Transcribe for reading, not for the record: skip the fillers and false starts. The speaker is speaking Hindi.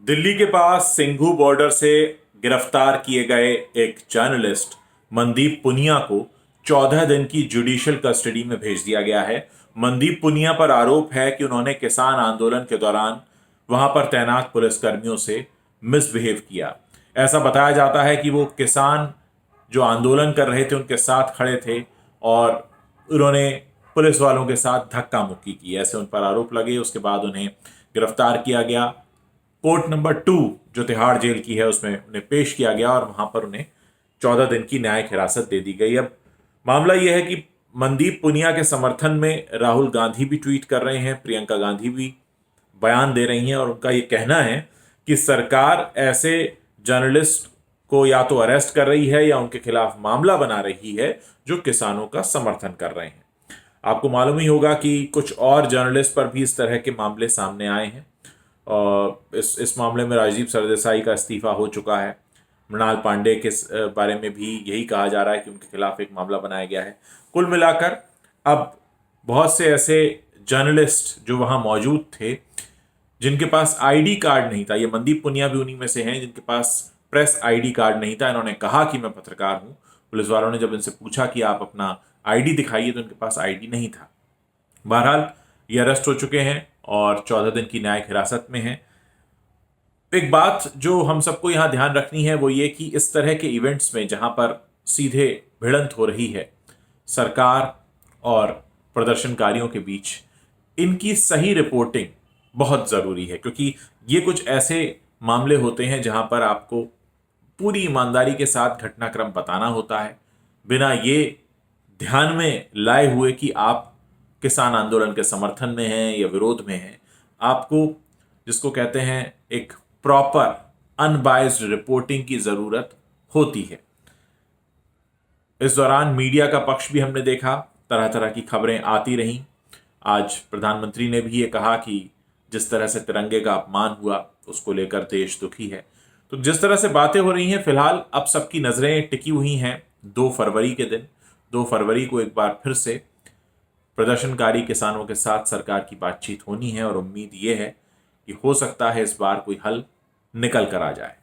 दिल्ली के पास सिंघू बॉर्डर से गिरफ्तार किए गए एक जर्नलिस्ट मनदीप पुनिया को 14 दिन की जुडिशियल कस्टडी में भेज दिया गया है। मनदीप पुनिया पर आरोप है कि उन्होंने किसान आंदोलन के दौरान वहां पर तैनात पुलिसकर्मियों से मिसबिहेव किया। ऐसा बताया जाता है कि वो किसान जो आंदोलन कर रहे थे उनके साथ खड़े थे और उन्होंने पुलिस वालों के साथ धक्का मुक्की की। ऐसे उन पर आरोप लगे, उसके बाद उन्हें गिरफ्तार किया गया। कोर्ट नंबर 2 जो तिहाड़ जेल की है उसमें उन्हें पेश किया गया और वहां पर उन्हें 14 दिन की न्यायिक हिरासत दे दी गई। अब मामला यह है कि मनदीप पुनिया के समर्थन में राहुल गांधी भी ट्वीट कर रहे हैं, प्रियंका गांधी भी बयान दे रही हैं और उनका यह कहना है कि सरकार ऐसे जर्नलिस्ट को या तो अरेस्ट कर रही है या उनके खिलाफ मामला बना रही है जो किसानों का समर्थन कर रहे हैं। आपको मालूम ही होगा कि कुछ और जर्नलिस्ट पर भी इस तरह के मामले सामने आए हैं और इस मामले में राजीव सरदेसाई का इस्तीफा हो चुका है। मृणाल पांडे के बारे में भी यही कहा जा रहा है कि उनके खिलाफ एक मामला बनाया गया है। कुल मिलाकर अब बहुत से ऐसे जर्नलिस्ट जो वहां मौजूद थे जिनके पास आईडी कार्ड नहीं था, ये मनदीप पुनिया भी उन्हीं में से हैं जिनके पास प्रेस आईडी कार्ड नहीं था। इन्होंने कहा कि मैं पत्रकार हूं। पुलिस वालों ने जब इनसे पूछा कि आप अपना आईडी दिखाइए तो उनके पास आईडी नहीं था। बहरहाल ये अरेस्ट हो चुके हैं और 14 दिन की न्यायिक हिरासत में हैं। एक बात जो हम सबको यहां ध्यान रखनी है वो ये कि इस तरह के इवेंट्स में जहां पर सीधे भिड़ंत हो रही है सरकार और प्रदर्शनकारियों के बीच, इनकी सही रिपोर्टिंग बहुत ज़रूरी है, क्योंकि ये कुछ ऐसे मामले होते हैं जहां पर आपको पूरी ईमानदारी के साथ घटनाक्रम बताना होता है, बिना ये ध्यान में लाए हुए कि आप किसान आंदोलन के समर्थन में हैं या विरोध में हैं। आपको, जिसको कहते हैं, एक प्रॉपर अनबायस्ड रिपोर्टिंग की ज़रूरत होती है। इस दौरान मीडिया का पक्ष भी हमने देखा, तरह तरह की खबरें आती रहीं। आज प्रधानमंत्री ने भी ये कहा कि जिस तरह से तिरंगे का अपमान हुआ उसको लेकर देश दुखी है। तो जिस तरह से बातें हो रही हैं, फिलहाल अब सबकी नज़रें टिकी हुई हैं 2 फरवरी के दिन। 2 फरवरी को एक बार फिर से प्रदर्शनकारी किसानों के साथ सरकार की बातचीत होनी है और उम्मीद ये है कि हो सकता है इस बार कोई हल निकल कर आ जाए।